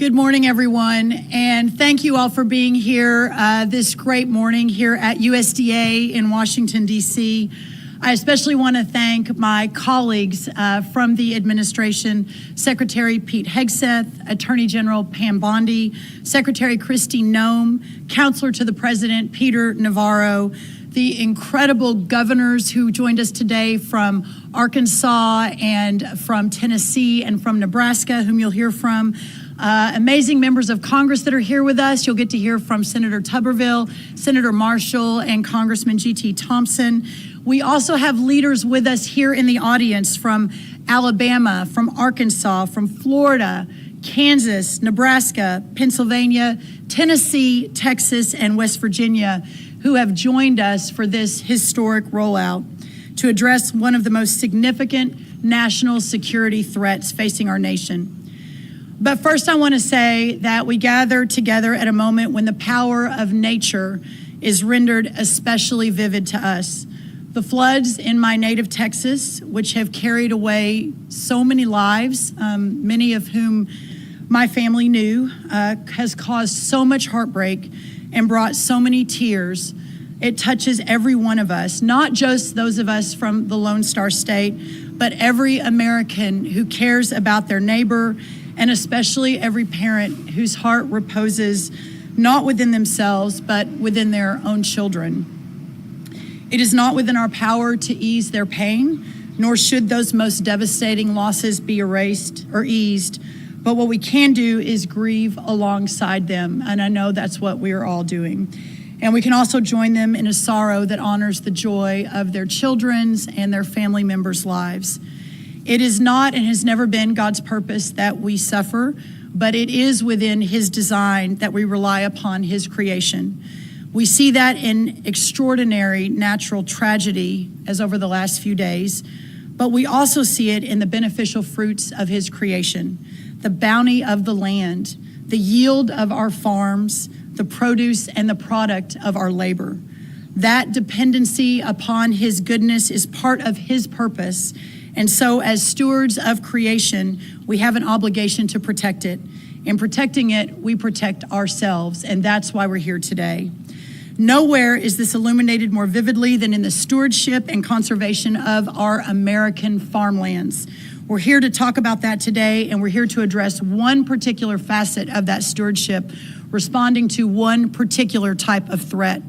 Good morning, everyone, and thank you all for being here this great morning here at USDA in Washington, D.C. I especially want to thank my colleagues from the administration, Secretary Pete Hegseth, Attorney General Pam Bondi, Secretary Kristi Noem, Counselor to the President Peter Navarro, the incredible governors who joined us today from Arkansas and from Tennessee and from Nebraska, whom you'll hear from. Amazing members of Congress that are here with us. You'll get to hear from Senator Tuberville, Senator Marshall, and Congressman G.T. Thompson. We also have leaders with us here in the audience from Alabama, from Arkansas, from Florida, Kansas, Nebraska, Pennsylvania, Tennessee, Texas, and West Virginia, who have joined us for this historic rollout to address one of the most significant national security threats facing our nation. But first, I want to say that we gather together at a moment when the power of nature is rendered especially vivid to us. The floods in my native Texas, which have carried away so many lives, many of whom my family knew, has caused so much heartbreak and brought so many tears. It touches every one of us, not just those of us from the Lone Star State, but every American who cares about their neighbor, and especially every parent whose heart reposes not within themselves, but within their own children. It is not within our power to ease their pain, nor should those most devastating losses be erased or eased. But what we can do is grieve alongside them, and I know that's what we are all doing. And we can also join them in a sorrow that honors the joy of their children's and their family members' lives. It is not and has never been God's purpose that we suffer, but it is within His design that we rely upon His creation. We see that in extraordinary natural tragedy as over the last few days, but we also see it in the beneficial fruits of His creation, the bounty of the land, the yield of our farms, the produce and the product of our labor. That dependency upon His goodness is part of His purpose. And so as stewards of creation, we have an obligation to protect it. In protecting it, we protect ourselves, and that's why we're here today. Nowhere is this illuminated more vividly than in the stewardship and conservation of our American farmlands. We're here to talk about that today, and we're here to address one particular facet of that stewardship, responding to one particular type of threat.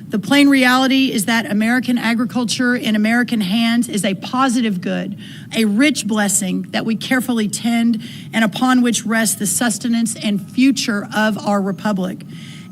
The plain reality is that American agriculture in American hands is a positive good, a rich blessing that we carefully tend and upon which rests the sustenance and future of our republic.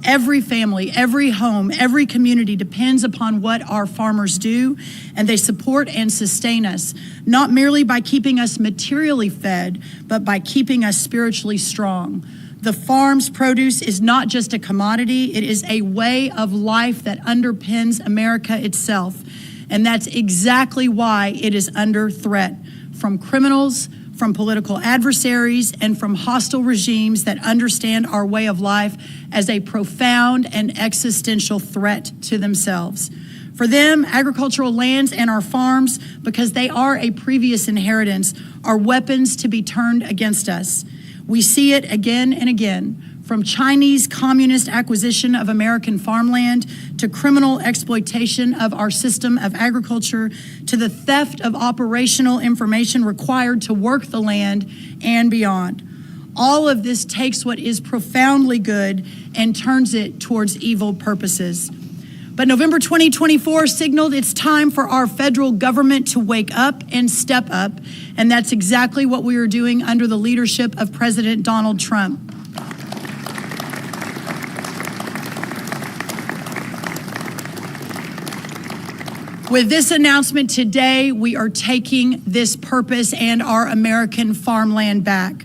Every family, every home, every community depends upon what our farmers do, and they support and sustain us, not merely by keeping us materially fed, but by keeping us spiritually strong. The farm's produce is not just a commodity, it is a way of life that underpins America itself. And that's exactly why it is under threat from criminals, from political adversaries, and from hostile regimes that understand our way of life as a profound and existential threat to themselves. For them, agricultural lands and our farms, because they are a previous inheritance, are weapons to be turned against us. We see it again and again, from Chinese communist acquisition of American farmland to criminal exploitation of our system of agriculture to the theft of operational information required to work the land and beyond. All of this takes what is profoundly good and turns it towards evil purposes. But November 2024 signaled it's time for our federal government to wake up and step up, and that's exactly what we are doing under the leadership of President Donald Trump. With this announcement today, we are taking this purpose and our American farmland back.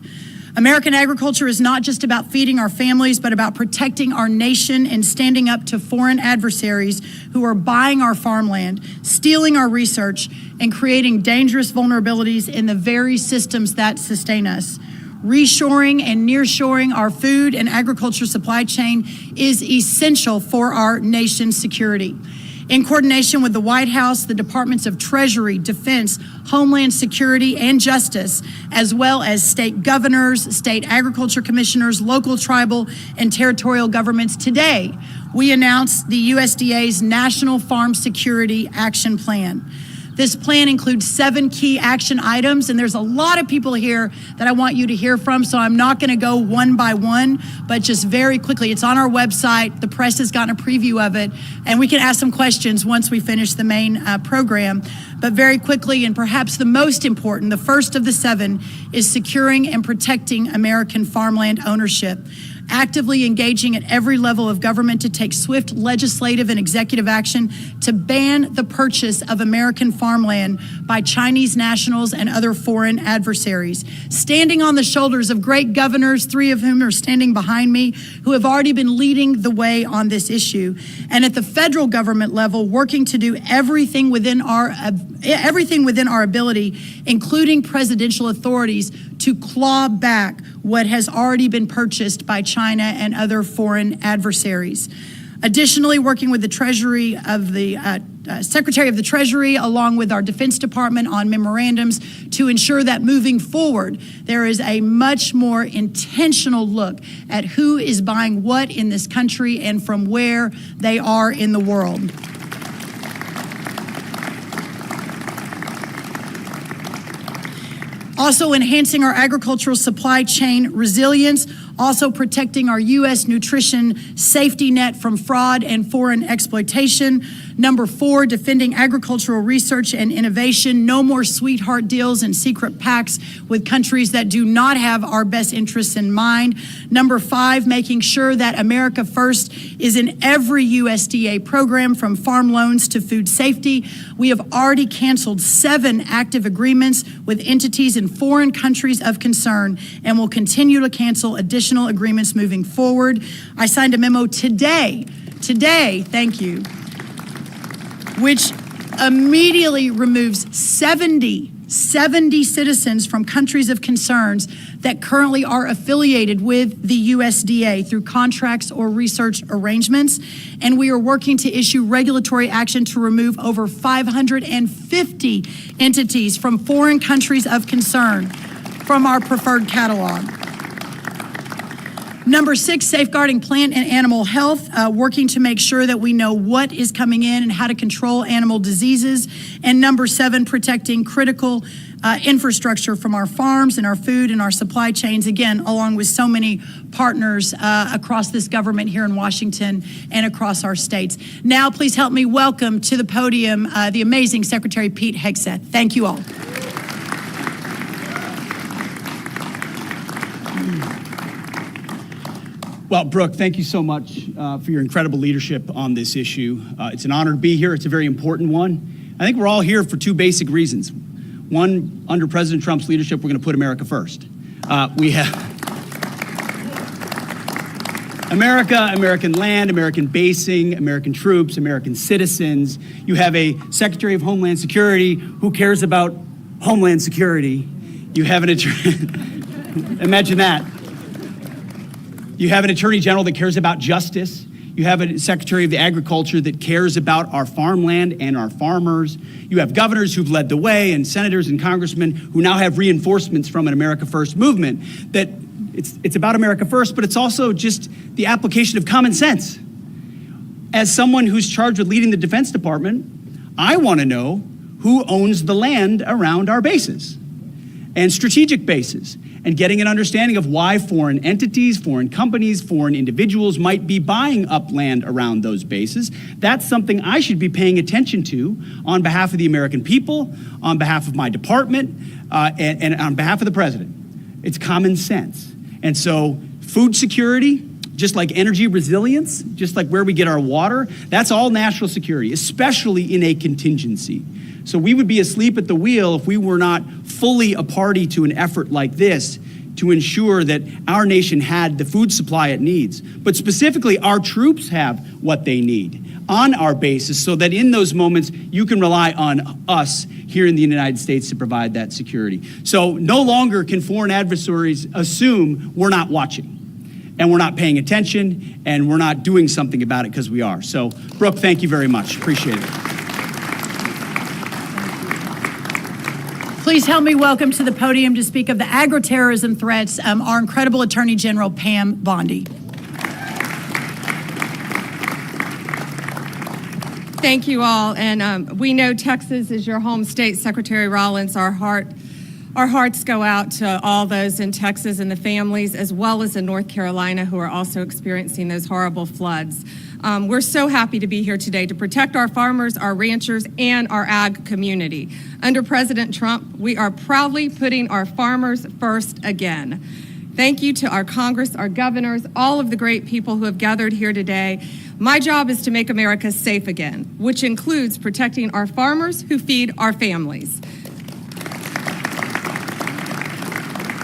American agriculture is not just about feeding our families, but about protecting our nation and standing up to foreign adversaries who are buying our farmland, stealing our research, and creating dangerous vulnerabilities in the very systems that sustain us. Reshoring and nearshoring our food and agriculture supply chain is essential for our nation's security. In coordination with the White House, the Departments of Treasury, Defense, Homeland Security, and Justice, as well as state governors, state agriculture commissioners, local, tribal, and territorial governments, today we announced the USDA's National Farm Security Action Plan. This plan includes 7 key action items, and there's a lot of people here that I want you to hear from, so I'm not going to go one by one, but just very quickly. It's on our website. The press has gotten a preview of it, and we can ask some questions once we finish the main program. But very quickly, and perhaps the most important, the first of the 7 is securing and protecting American farmland ownership. Actively engaging at every level of government to take swift legislative and executive action to ban the purchase of American farmland by Chinese nationals and other foreign adversaries. Standing on the shoulders of great governors, 3 of whom are standing behind me, who have already been leading the way on this issue. And at the federal government level, working to do everything within our ability, including presidential authorities, to claw back what has already been purchased by China and other foreign adversaries. Additionally, working with the Treasury of the Secretary of the Treasury, along with our Defense Department on memorandums to ensure that moving forward, there is a much more intentional look at who is buying what in this country and from where they are in the world. Also enhancing our agricultural supply chain resilience, also protecting our U.S. nutrition safety net from fraud and foreign exploitation. Number 4, defending agricultural research and innovation. No more sweetheart deals and secret pacts with countries that do not have our best interests in mind. Number 5, making sure that America First is in every USDA program, from farm loans to food safety. We have already canceled 7 active agreements with entities in foreign countries of concern and will continue to cancel additional agreements moving forward. I signed a memo today, thank you, which immediately removes 70 citizens from countries of concerns that currently are affiliated with the USDA through contracts or research arrangements. And we are working to issue regulatory action to remove over 550 entities from foreign countries of concern from our preferred catalog. Number 6, safeguarding plant and animal health, working to make sure that we know what is coming in and how to control animal diseases. And number 7, protecting critical infrastructure from our farms and our food and our supply chains, again, along with so many partners across this government here in Washington and across our states. Now, please help me welcome to the podium the amazing Secretary Pete Hegseth. Thank you all. Well, Brooke, thank you so much for your incredible leadership on this issue. It's an honor to be here. It's a very important one. I think we're all here for 2 basic reasons. One, under President Trump's leadership, we're going to put America first. We have America, American land, American basing, American troops, American citizens. You have a Secretary of Homeland Security who cares about Homeland Security. You have an imagine that. You have an Attorney General that cares about justice. You have a Secretary of the Agriculture that cares about our farmland and our farmers. You have governors who've led the way and senators and congressmen who now have reinforcements from an America First movement that it's about America First, but it's also just the application of common sense. As someone who's charged with leading the Defense Department, I want to know who owns the land around our bases and strategic bases, and getting an understanding of why foreign entities, foreign companies, foreign individuals might be buying up land around those bases. That's something I should be paying attention to on behalf of the American people, on behalf of my department, and on behalf of the president. It's common sense. And so food security, just like energy resilience, just like where we get our water, that's all national security, especially in a contingency. So we would be asleep at the wheel if we were not fully a party to an effort like this to ensure that our nation had the food supply it needs. But specifically, our troops have what they need on our bases so that in those moments, you can rely on us here in the United States to provide that security. So no longer can foreign adversaries assume we're not watching. and we're not paying attention, and we're not doing something about it because we are. So, Brooke, thank you very much. Appreciate it. Please help me welcome to the podium to speak of the agri-terrorism threats, our incredible Attorney General Pam Bondi. Thank you all, and we know Texas is your home state, Secretary Rollins. Our hearts go out to all those in Texas and the families, as well as in North Carolina, who are also experiencing those horrible floods. We're so happy to be here today to protect our farmers, our ranchers, and our ag community. Under President Trump, we are proudly putting our farmers first again. Thank you to our Congress, our governors, all of the great people who have gathered here today. My job is to make America safe again, which includes protecting our farmers who feed our families.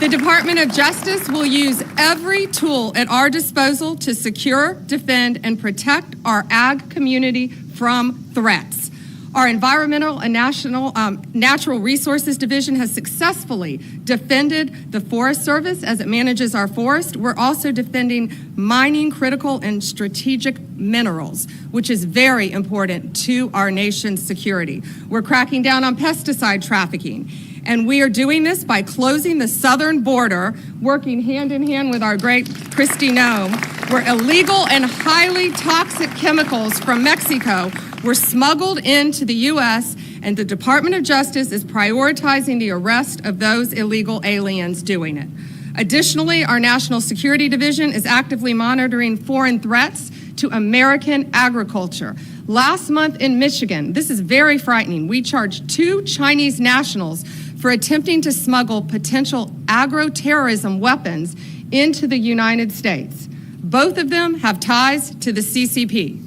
The Department of Justice will use every tool at our disposal to secure, defend, and protect our ag community from threats. Our Environmental and Natural Resources Division has successfully defended the Forest Service as it manages our forest. We're also defending mining critical and strategic minerals, which is very important to our nation's security. We're cracking down on pesticide trafficking. And we are doing this by closing the southern border, working hand in hand with our great Kristi Noem, where illegal and highly toxic chemicals from Mexico were smuggled into the U.S., and the Department of Justice is prioritizing the arrest of those illegal aliens doing it. Additionally, our National Security Division is actively monitoring foreign threats to American agriculture. Last month in Michigan, this is very frightening, we charged 2 Chinese nationals for attempting to smuggle potential agro-terrorism weapons into the United States. Both of them have ties to the CCP.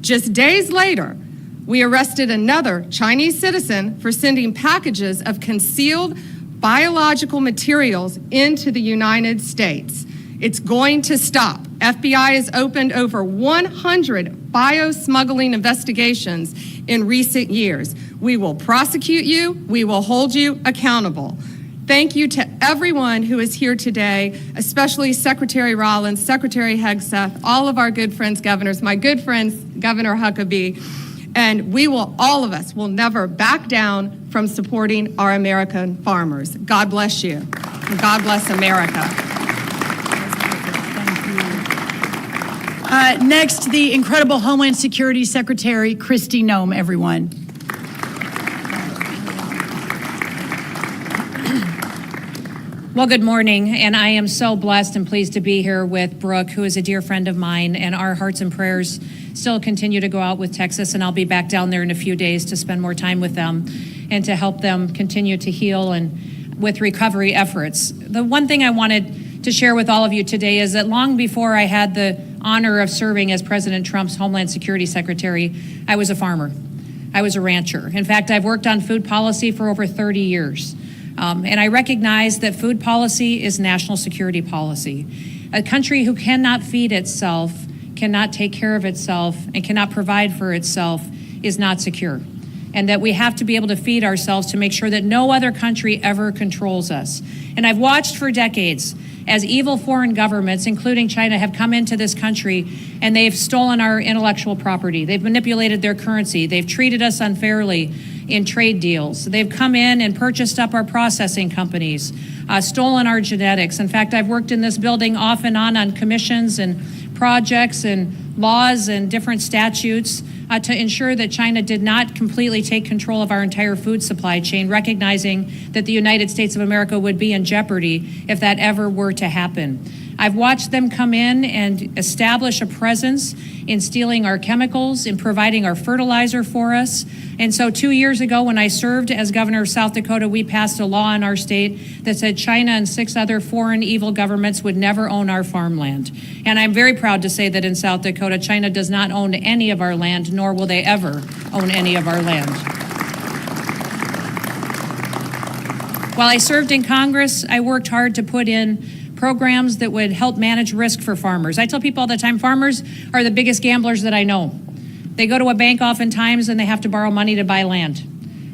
Just days later, we arrested another Chinese citizen for sending packages of concealed biological materials into the United States. It's going to stop. FBI has opened over 100 bio-smuggling investigations in recent years. We will prosecute you. We will hold you accountable. Thank you to everyone who is here today, especially Secretary Rollins, Secretary Hegseth, all of our good friends, governors, my good friends, Governor Huckabee, and we will, all of us, will never back down from supporting our American farmers. God bless you, and God bless America. Next, the incredible Homeland Security Secretary, Kristi Noem, everyone. Well, good morning, and I am so blessed and pleased to be here with Brooke, who is a dear friend of mine, and our hearts and prayers still continue to go out with Texas, and I'll be back down there in a few days to spend more time with them and to help them continue to heal and with recovery efforts. The one thing I wanted to share with all of you today is that long before I had the honor of serving as President Trump's Homeland Security Secretary, I was a farmer. I was a rancher. In fact, I've worked on food policy for over 30 years. And I recognize that food policy is national security policy. A country who cannot feed itself, cannot take care of itself, and cannot provide for itself is not secure. And that we have to be able to feed ourselves to make sure that no other country ever controls us. And I've watched for decades as evil foreign governments, including China, have come into this country and they've stolen our intellectual property. They've manipulated their currency. They've treated us unfairly in trade deals. They've come in and purchased up our processing companies, stolen our genetics. In fact, I've worked in this building off and on commissions and projects and laws and different statutes to ensure that China did not completely take control of our entire food supply chain, recognizing that the United States of America would be in jeopardy if that ever were to happen. I've watched them come in and establish a presence in stealing our chemicals, in providing our fertilizer for us. And so 2 years ago, when I served as governor of South Dakota, we passed a law in our state that said China and 6 other foreign evil governments would never own our farmland. And I'm very proud to say that in South Dakota, China does not own any of our land, nor will they ever own any of our land. While I served in Congress, I worked hard to put in programs that would help manage risk for farmers. I tell people all the time, farmers are the biggest gamblers that I know. They go to a bank oftentimes and they have to borrow money to buy land.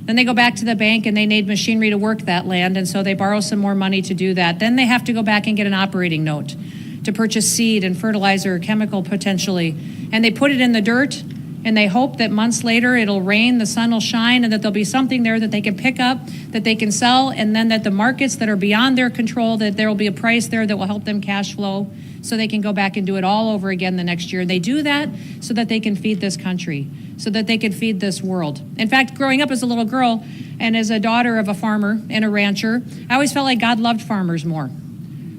Then they go back to the bank and they need machinery to work that land, and so they borrow some more money to do that. Then they have to go back and get an operating note to purchase seed and fertilizer, chemical potentially, and they put it in the dirt, and they hope that months later it'll rain, the sun will shine, and that there'll be something there that they can pick up, that they can sell, and then that the markets that are beyond their control, that there will be a price there that will help them cash flow so they can go back and do it all over again the next year. They do that so that they can feed this country, so that they can feed this world. In fact, growing up as a little girl and as a daughter of a farmer and a rancher, I always felt like God loved farmers more.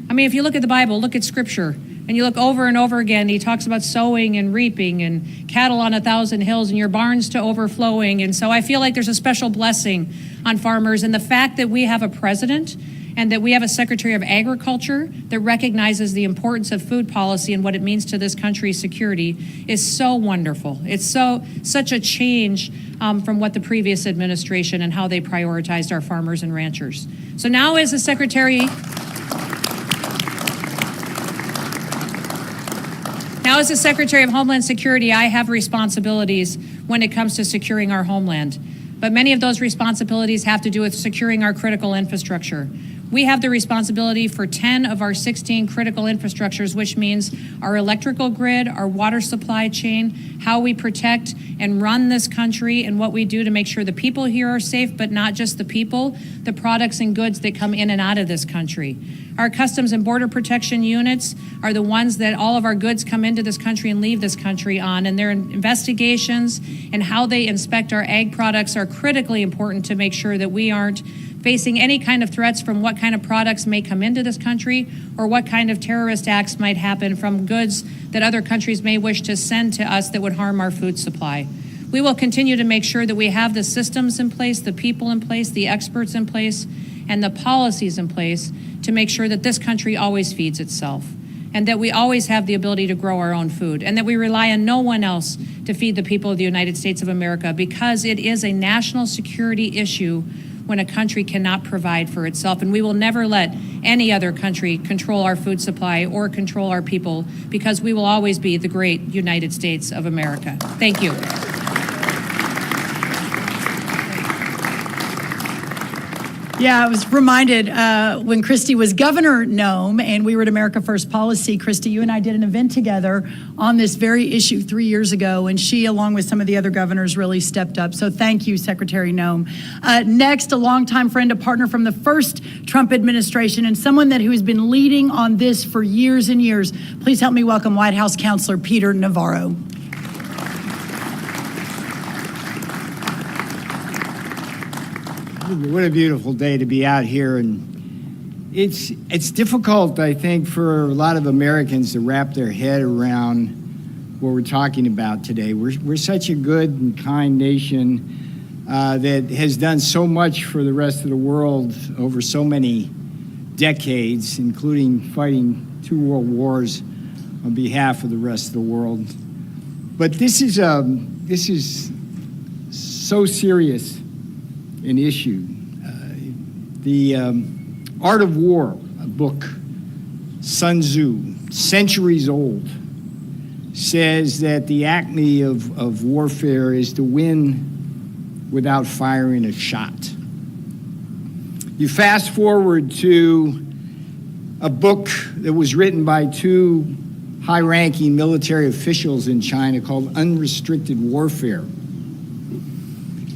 I mean, if you look at the Bible, look at Scripture, and you look over and over again, he talks about sowing and reaping and cattle on 1,000 hills and your barns to overflowing. And so I feel like there's a special blessing on farmers. And the fact that we have a president and that we have a Secretary of Agriculture that recognizes the importance of food policy and what it means to this country's security is so wonderful. It's such a change from what the previous administration and how they prioritized our farmers and ranchers. So now as the Secretary of Homeland Security, I have responsibilities when it comes to securing our homeland. But many of those responsibilities have to do with securing our critical infrastructure. We have the responsibility for 10 of our 16 critical infrastructures, which means our electrical grid, our water supply chain, how we protect and run this country, and what we do to make sure the people here are safe, but not just the people, the products and goods that come in and out of this country. Our Customs and Border Protection units are the ones that all of our goods come into this country and leave this country on, and their investigations and how they inspect our ag products are critically important to make sure that we aren't facing any kind of threats from what kind of products may come into this country or what kind of terrorist acts might happen from goods that other countries may wish to send to us that would harm our food supply. We will continue to make sure that we have the systems in place, the people in place, the experts in place, and the policies in place to make sure that this country always feeds itself, and that we always have the ability to grow our own food, and that we rely on no one else to feed the people of the United States of America, because it is a national security issue when a country cannot provide for itself. And we will never let any other country control our food supply or control our people, because we will always be the great United States of America. Thank you. Yeah, I was reminded when Kristi was Governor Noem and we were at America First Policy. Kristi, you and I did an event together on this very issue 3 years ago, and she, along with some of the other governors, really stepped up. So thank you, Secretary Noem. Next, a longtime friend, a partner from the first Trump administration, and someone who has been leading on this for years and years. Please help me welcome White House Counselor Peter Navarro. What a beautiful day to be out here, and it's difficult, I think, for a lot of Americans to wrap their head around what we're talking about today. We're such a good and kind nation that has done so much for the rest of the world over so many decades, including fighting 2 world wars on behalf of the rest of the world. But this is so serious an issue. The Art of War, a book, Sun Tzu, centuries old, says that the acme of warfare is to win without firing a shot. You fast forward to a book that was written by 2 high-ranking military officials in China called Unrestricted Warfare.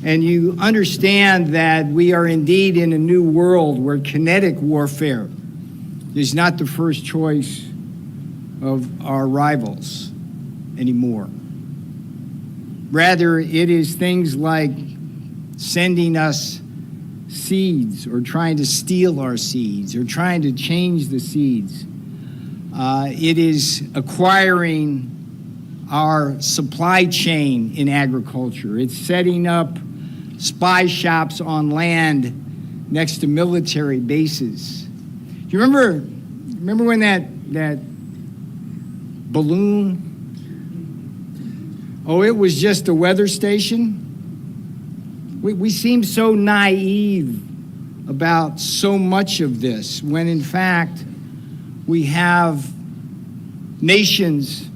And you understand that we are indeed in a new world where kinetic warfare is not the first choice of our rivals anymore. Rather, it is things like sending us seeds or trying to steal our seeds or trying to change the seeds. It is acquiring our supply chain in agriculture. It's setting up spy shops on land next to military bases. Do you remember when that balloon, it was just a weather station? We seem so naive about so much of this, when in fact we have nations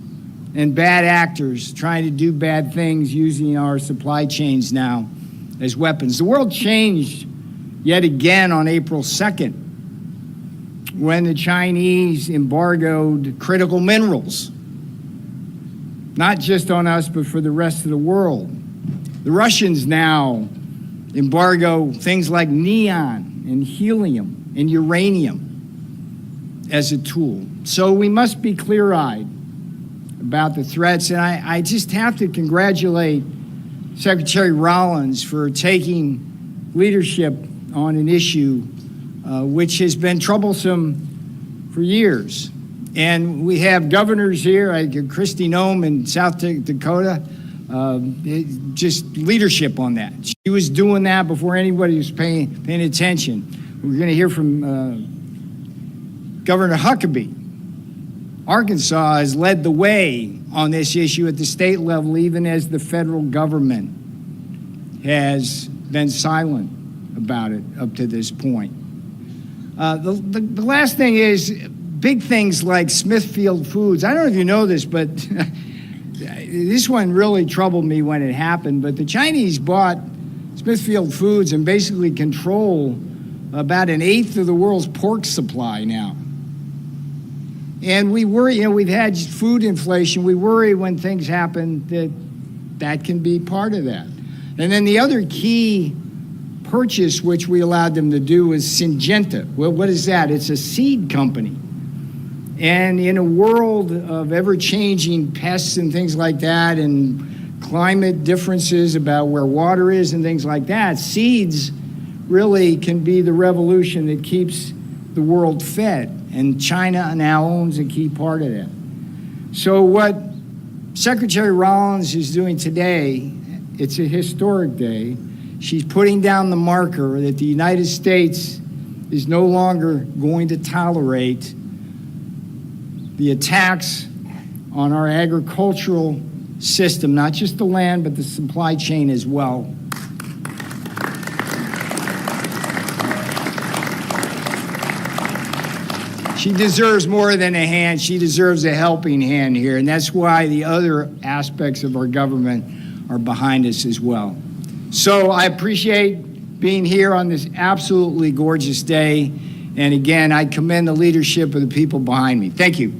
and bad actors trying to do bad things using our supply chains now as weapons. The world changed yet again on April 2nd when the Chinese embargoed critical minerals, not just on us, but for the rest of the world. The Russians now embargo things like neon and helium and uranium as a tool. So we must be clear-eyed about the threats. And I just have to congratulate Secretary Rollins for taking leadership on an issue which has been troublesome for years. And we have governors here, Kristi, Noem in South Dakota, just leadership on that. She was doing that before anybody was paying attention. We're going to hear from Governor Huckabee. Arkansas has led the way on this issue at the state level, even as the federal government has been silent about it up to this point. The last thing is big things like Smithfield Foods. I don't know if you know this, but this one really troubled me when it happened. But the Chinese bought Smithfield Foods and basically control about 1/8 of the world's pork supply now. And we worry, we've had food inflation. We worry when things happen that can be part of that. And then the other key purchase which we allowed them to do is Syngenta. Well, what is that? It's a seed company. And in a world of ever-changing pests and things like that, and climate differences about where water is and things like that, seeds really can be the revolution that keeps the world fed. And China now owns a key part of that. So what Secretary Rollins is doing today, it's a historic day. She's putting down the marker that the United States is no longer going to tolerate the attacks on our agricultural system, not just the land, but the supply chain as well. She deserves more than a hand. She deserves a helping hand here, and that's why the other aspects of our government are behind us as well. So I appreciate being here on this absolutely gorgeous day, and again, I commend the leadership of the people behind me. Thank you.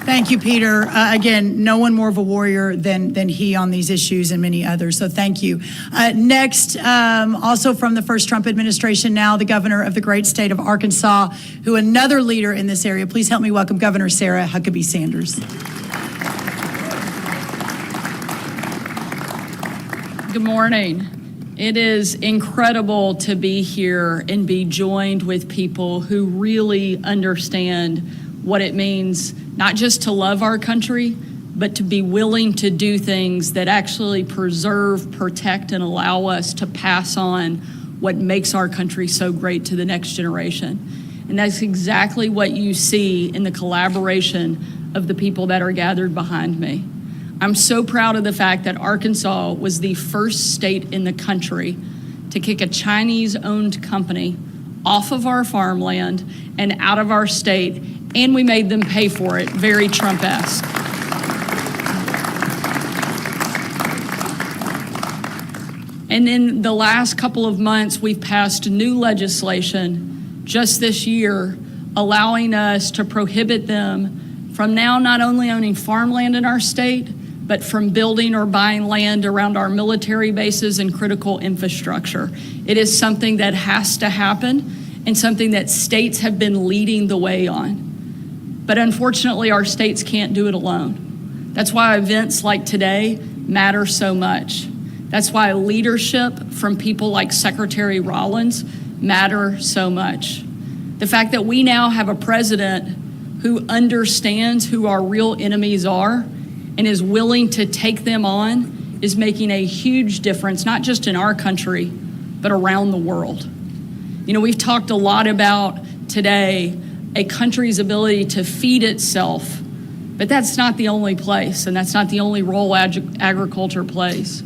Thank you, Peter. Again, no one more of a warrior than he on these issues and many others, so thank you. Next, also from the first Trump administration now, the governor of the great state of Arkansas, who another leader in this area. Please help me welcome Governor Sarah Huckabee Sanders. Good morning. It is incredible to be here and be joined with people who really understand what it means not just to love our country, but to be willing to do things that actually preserve, protect, and allow us to pass on what makes our country so great to the next generation. And that's exactly what you see in the collaboration of the people that are gathered behind me. I'm so proud of the fact that Arkansas was the first state in the country to kick a Chinese-owned company off of our farmland and out of our state, and we made them pay for it, very Trump-esque. And in the last couple of months, we've passed new legislation just this year allowing us to prohibit them from now not only owning farmland in our state, but from building or buying land around our military bases and critical infrastructure. It is something that has to happen and something that states have been leading the way on. But unfortunately, our states can't do it alone. That's why events like today matter so much. That's why leadership from people like Secretary Rollins matter so much. The fact that we now have a president who understands who our real enemies are and is willing to take them on is making a huge difference, not just in our country, but around the world. You know, we've talked a lot about today a country's ability to feed itself, but that's not the only place, and that's not the only role agriculture plays.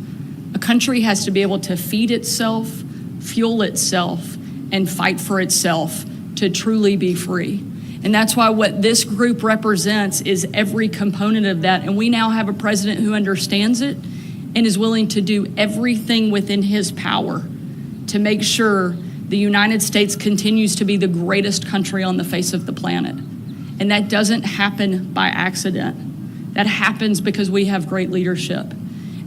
A country has to be able to feed itself, fuel itself, and fight for itself to truly be free. And that's why what this group represents is every component of that. And we now have a president who understands it and is willing to do everything within his power to make sure the United States continues to be the greatest country on the face of the planet. And that doesn't happen by accident. That happens because we have great leadership.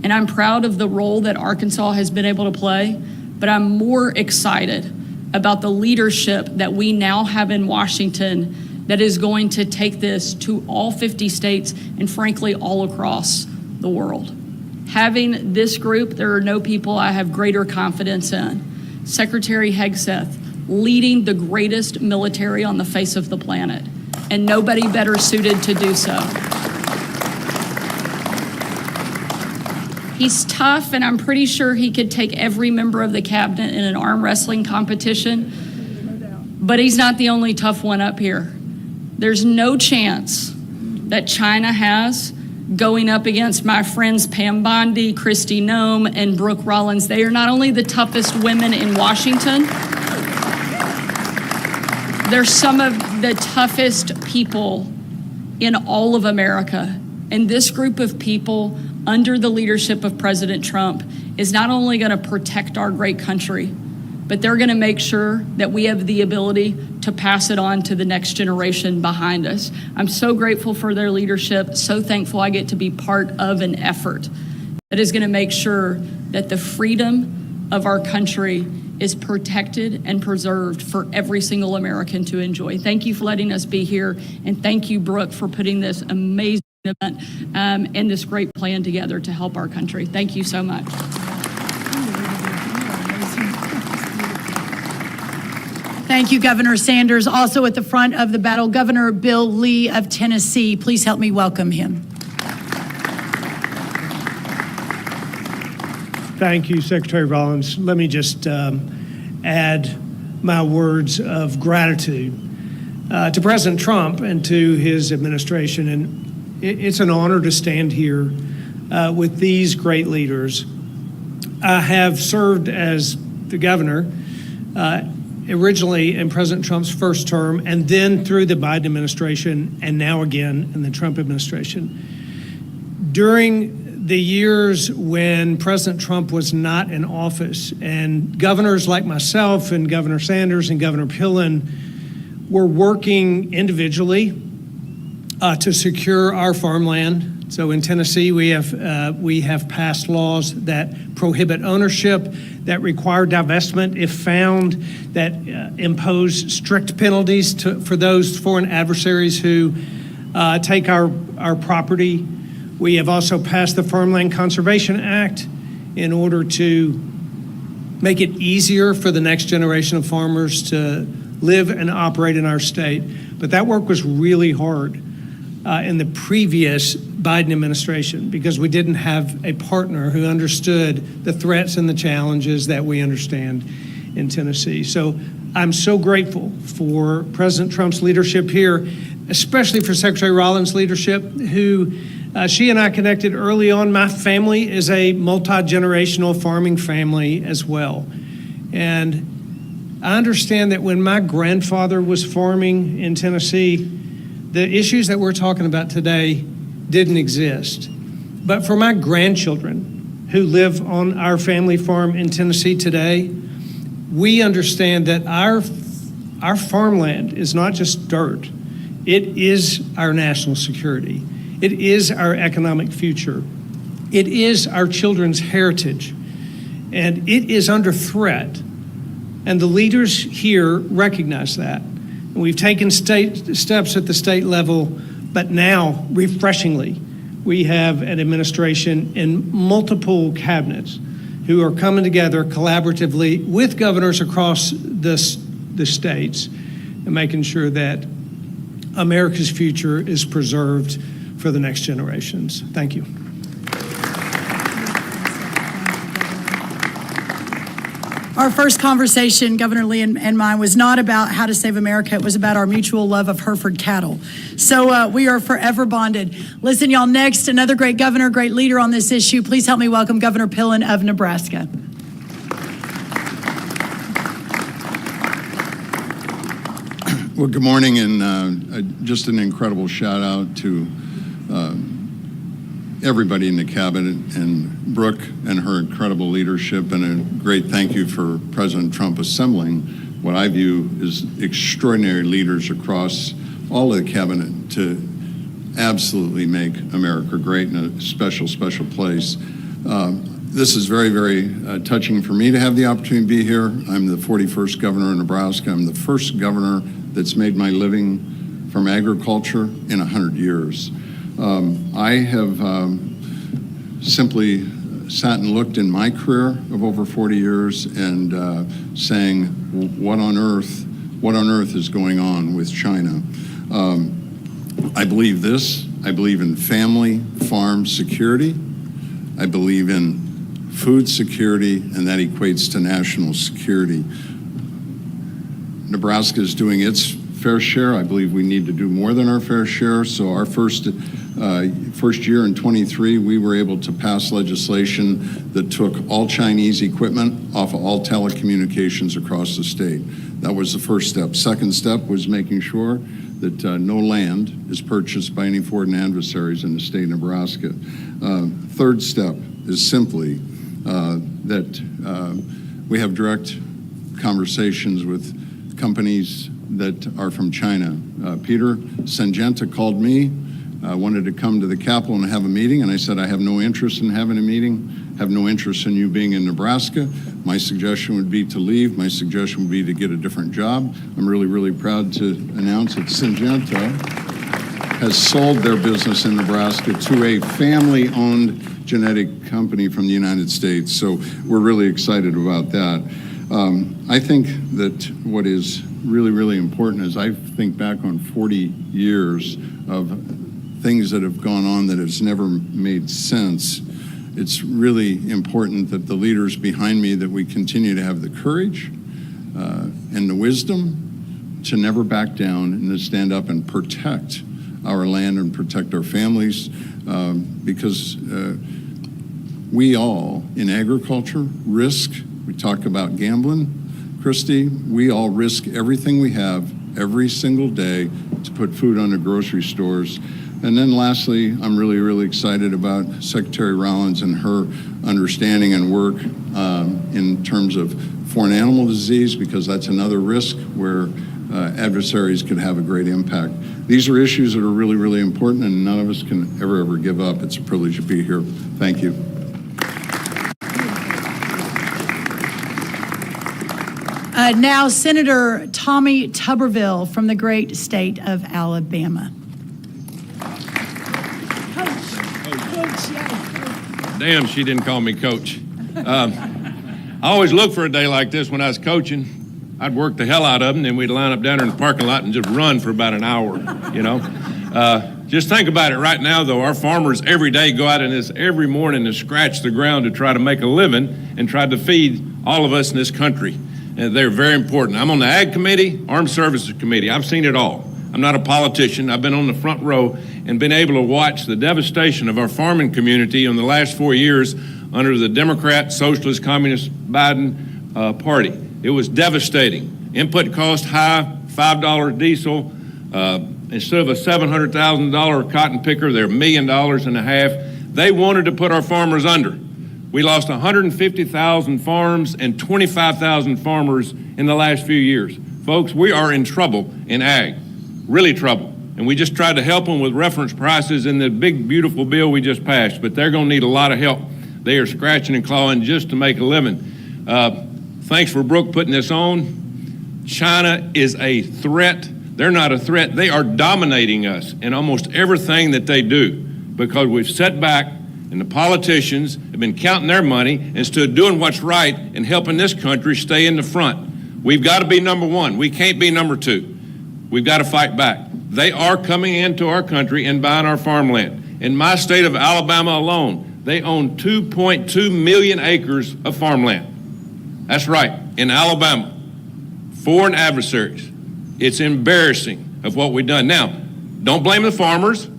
And I'm proud of the role that Arkansas has been able to play, but I'm more excited about the leadership that we now have in Washington that is going to take this to all 50 states and frankly all across the world. Having this group, there are no people I have greater confidence in. Secretary Hegseth leading the greatest military on the face of the planet, and nobody better suited to do so. He's tough, and I'm pretty sure he could take every member of the cabinet in an arm wrestling competition, but he's not the only tough one up here. There's no chance that China has going up against my friends Pam Bondi, Kristi, Noem, and Brooke Rollins. They are not only the toughest women in Washington, they're some of the toughest people in all of America. And this group of people, under the leadership of President Trump, is not only going to protect our great country, but they're going to make sure that we have the ability to pass it on to the next generation behind us. I'm so grateful for their leadership, so thankful I get to be part of an effort that is going to make sure that the freedom of our country is protected and preserved for every single American to enjoy. Thank you for letting us be here, and thank you, Brooke, for putting this amazing event and this great plan together to help our country. Thank you so much. Thank you, Governor Sanders. Also at the front of the battle, Governor Bill Lee of Tennessee. Please help me welcome him. Thank you, Secretary Rollins. Let me just add my words of gratitude to President Trump and to his administration. And it's an honor to stand here with these great leaders. I have served as the governor originally in President Trump's first term, and then through the Biden administration, and now again in the Trump administration. During the years when President Trump was not in office, and governors like myself and Governor Sanders and Governor Pillen were working individually to secure our farmland. So in Tennessee, we have passed laws that prohibit ownership, that require divestment if found, that impose strict penalties for those foreign adversaries who take our property. We have also passed the Farmland Conservation Act in order to make it easier for the next generation of farmers to live and operate in our state. But that work was really hard in the previous Biden administration because we didn't have a partner who understood the threats and the challenges that we understand in Tennessee. So I'm so grateful for President Trump's leadership here, especially for Secretary Rollins' leadership, who she and I connected early on. My family is a multi-generational farming family as well. And I understand that when my grandfather was farming in Tennessee, the issues that we're talking about today didn't exist. But for my grandchildren who live on our family farm in Tennessee today, we understand that our farmland is not just dirt. It is our national security. It is our economic future. It is our children's heritage. And it is under threat. And the leaders here recognize that. And we've taken steps at the state level, but now, refreshingly, we have an administration in multiple cabinets who are coming together collaboratively with governors across the states and making sure that America's future is preserved for the next generations. Thank you. Our first conversation, Governor Lee and mine, was not about how to save America. It was about our mutual love of Hereford cattle. So we are forever bonded. Listen, y'all, next, another great governor, great leader on this issue. Please help me welcome Governor Pillen of Nebraska. Well, good morning, and just an incredible shout out to everybody in the cabinet and Brooke and her incredible leadership, and a great thank you for President Trump assembling what I view as extraordinary leaders across all of the cabinet to absolutely make America great in a special, special place. This is very, very touching for me to have the opportunity to be here. I'm the 41st governor of Nebraska. I'm the first governor that's made my living from agriculture in 100 years. I have simply sat and looked in my career of over 40 years and saying, what on earth is going on with China? I believe this. I believe in family farm security. I believe in food security, and that equates to national security. Nebraska is doing its fair share. I believe we need to do more than our fair share. So our first year in 23, we were able to pass legislation that took all Chinese equipment off of all telecommunications across the state. That was the first step. Second step was making sure that no land is purchased by any foreign adversaries in the state of Nebraska. Third step is simply that we have direct conversations with companies that are from China. Peter Syngenta called me, wanted to come to the Capitol and have a meeting, and I said, I have no interest in having a meeting, have no interest in you being in Nebraska. My suggestion would be to leave. My suggestion would be to get a different job. I'm really, really proud to announce that Syngenta has sold their business in Nebraska to a family-owned genetic company from the United States. So we're really excited about that. I think that what is really, really important is I think back on 40 years of things that have gone on that has never made sense. It's really important that the leaders behind me, that we continue to have the courage and the wisdom to never back down and to stand up and protect our land and protect our families, because we all in agriculture risk. We talk about gambling, Kristi, we all risk everything we have every single day to put food on the grocery stores. And then lastly, I'm really, really excited about Secretary Rollins and her understanding and work in terms of foreign animal disease, because that's another risk where adversaries could have a great impact. These are issues that are really, really important, and none of us can ever give up. It's a privilege to be here. Thank you. Now, Senator Tommy Tuberville from the great state of Alabama. Damn, she didn't call me coach. I always look for a day like this when I was coaching. I'd work the hell out of them, then we'd line up down there in the parking lot and just run for about an hour, you know. Just think about it right now, though. Our farmers every day go out in this every morning to scratch the ground to try to make a living and try to feed all of us in this country. And they're very important. I'm on the Ag Committee, Armed Services Committee. I've seen it all. I'm not a politician. I've been on the front row and been able to watch the devastation of our farming community in the last 4 years under the Democrat, Socialist, Communist Biden party. It was devastating. Input cost high, $5 diesel. Instead of a $700,000 cotton picker, they're $1.5 million. They wanted to put our farmers under. We lost 150,000 farms and 25,000 farmers in the last few years. Folks, we are in trouble in ag, really trouble. And we just tried to help them with reference prices in the big, beautiful bill we just passed, but they're gonna need a lot of help. They are scratching and clawing just to make a living. Thanks for Brooke putting this on. China is a threat. They're not a threat. They are dominating us in almost everything that they do, because we've set back and the politicians have been counting their money instead of doing what's right and helping this country stay in the front. We've got to be number one. We can't be number two. We've got to fight back. They are coming into our country and buying our farmland. In my state of Alabama alone, they own 2.2 million acres of farmland. That's right, in Alabama. Foreign adversaries. It's embarrassing of what we've done. Now, don't blame the farmers.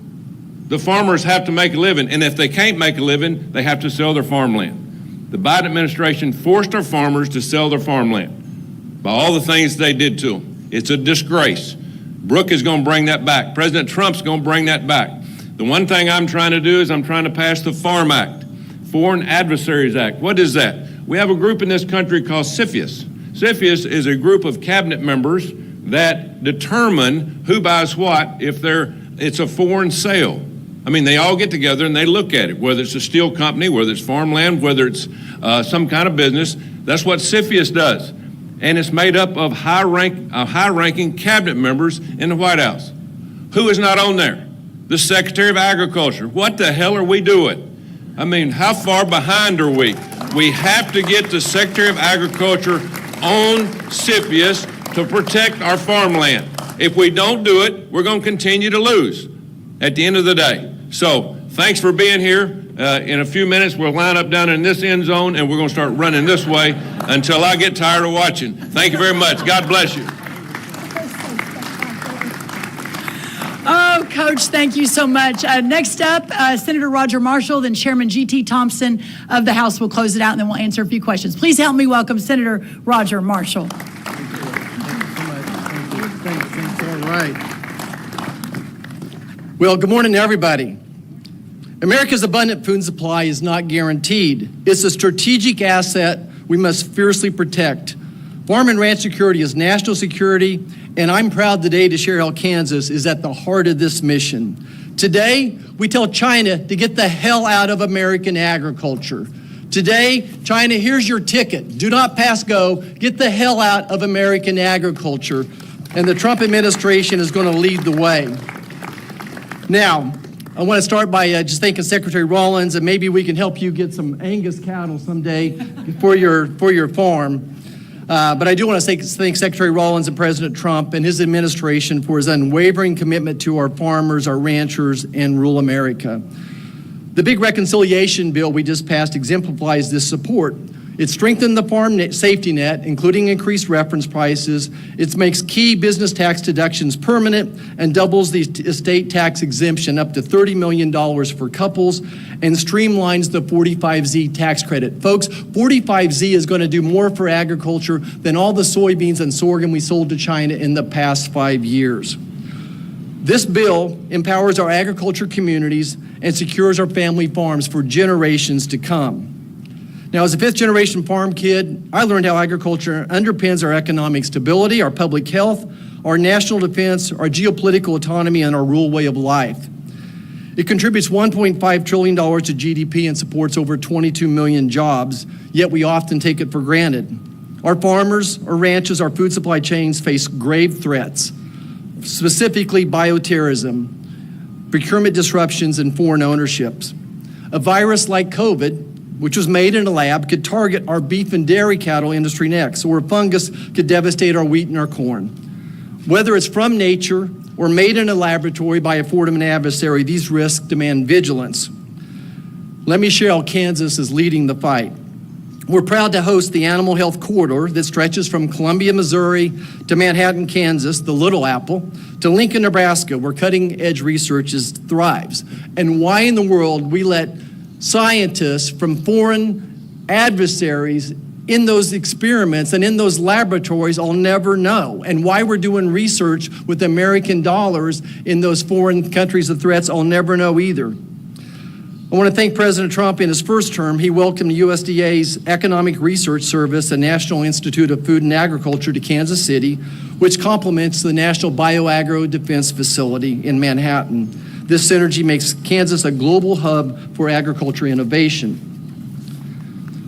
The farmers have to make a living, and if they can't make a living, they have to sell their farmland. The Biden administration forced our farmers to sell their farmland by all the things they did to them. It's a disgrace. Brooke is going to bring that back. President Trump's going to bring that back. The one thing I'm trying to do is I'm trying to pass the Farm Act, Foreign Adversaries Act. What is that? We have a group in this country called CFIUS. CFIUS is a group of cabinet members that determine who buys what if it's a foreign sale. I mean, they all get together and they look at it, whether it's a steel company, whether it's farmland, whether it's some kind of business. That's what CFIUS does. And it's made up of high-ranking cabinet members in the White House. Who is not on there? The Secretary of Agriculture. What the hell are we doing? I mean, how far behind are we? We have to get the Secretary of Agriculture on CFIUS to protect our farmland. If we don't do it, we're going to continue to lose at the end of the day. So thanks for being here. In a few minutes, we'll line up down in this end zone, and we're going to start running this way until I get tired of watching. Thank you very much. God bless you. Oh, Coach, thank you so much. Next up, Senator Roger Marshall, then Chairman G.T. Thompson of the House will close it out, and then we'll answer a few questions. Please help me welcome Senator Roger Marshall. Thanks. All right. Well, good morning to everybody. America's abundant food supply is not guaranteed. It's a strategic asset we must fiercely protect. Farm and ranch security is national security, and I'm proud today to share how Kansas is at the heart of this mission. Today, we tell China to get the hell out of American agriculture. Today, China, here's your ticket. Do not pass go. Get the hell out of American agriculture. And the Trump administration is going to lead the way. Now, I want to start by just thanking Secretary Rollins, and maybe we can help you get some Angus cattle someday for your farm. But I do want to thank Secretary Rollins and President Trump and his administration for his unwavering commitment to our farmers, our ranchers, and rural America. The big reconciliation bill we just passed exemplifies this support. It strengthened the farm safety net, including increased reference prices. It makes key business tax deductions permanent and doubles the estate tax exemption up to $30 million for couples and streamlines the 45Z tax credit. Folks, 45Z is going to do more for agriculture than all the soybeans and sorghum we sold to China in the past 5 years. This bill empowers our agriculture communities and secures our family farms for generations to come. Now, as a fifth-generation farm kid, I learned how agriculture underpins our economic stability, our public health, our national defense, our geopolitical autonomy, and our rural way of life. It contributes $1.5 trillion to GDP and supports over 22 million jobs, yet we often take it for granted. Our farmers, our ranches, our food supply chains face grave threats, specifically bioterrorism, procurement disruptions, and foreign ownerships. A virus like COVID, which was made in a lab, could target our beef and dairy cattle industry next, or a fungus could devastate our wheat and our corn. Whether it's from nature or made in a laboratory by a foreign adversary, these risks demand vigilance. Let me share how Kansas is leading the fight. We're proud to host the Animal Health Corridor that stretches from Columbia, Missouri to Manhattan, Kansas, the Little Apple, to Lincoln, Nebraska, where cutting-edge research thrives. And why in the world we let scientists from foreign adversaries in those experiments and in those laboratories, I'll never know. And why we're doing research with American dollars in those foreign countries of threats, I'll never know either. I want to thank President Trump. In his first term, he welcomed USDA's Economic Research Service and National Institute of Food and Agriculture to Kansas City, which complements the National Bioagro Defense Facility in Manhattan. This synergy makes Kansas a global hub for agriculture innovation.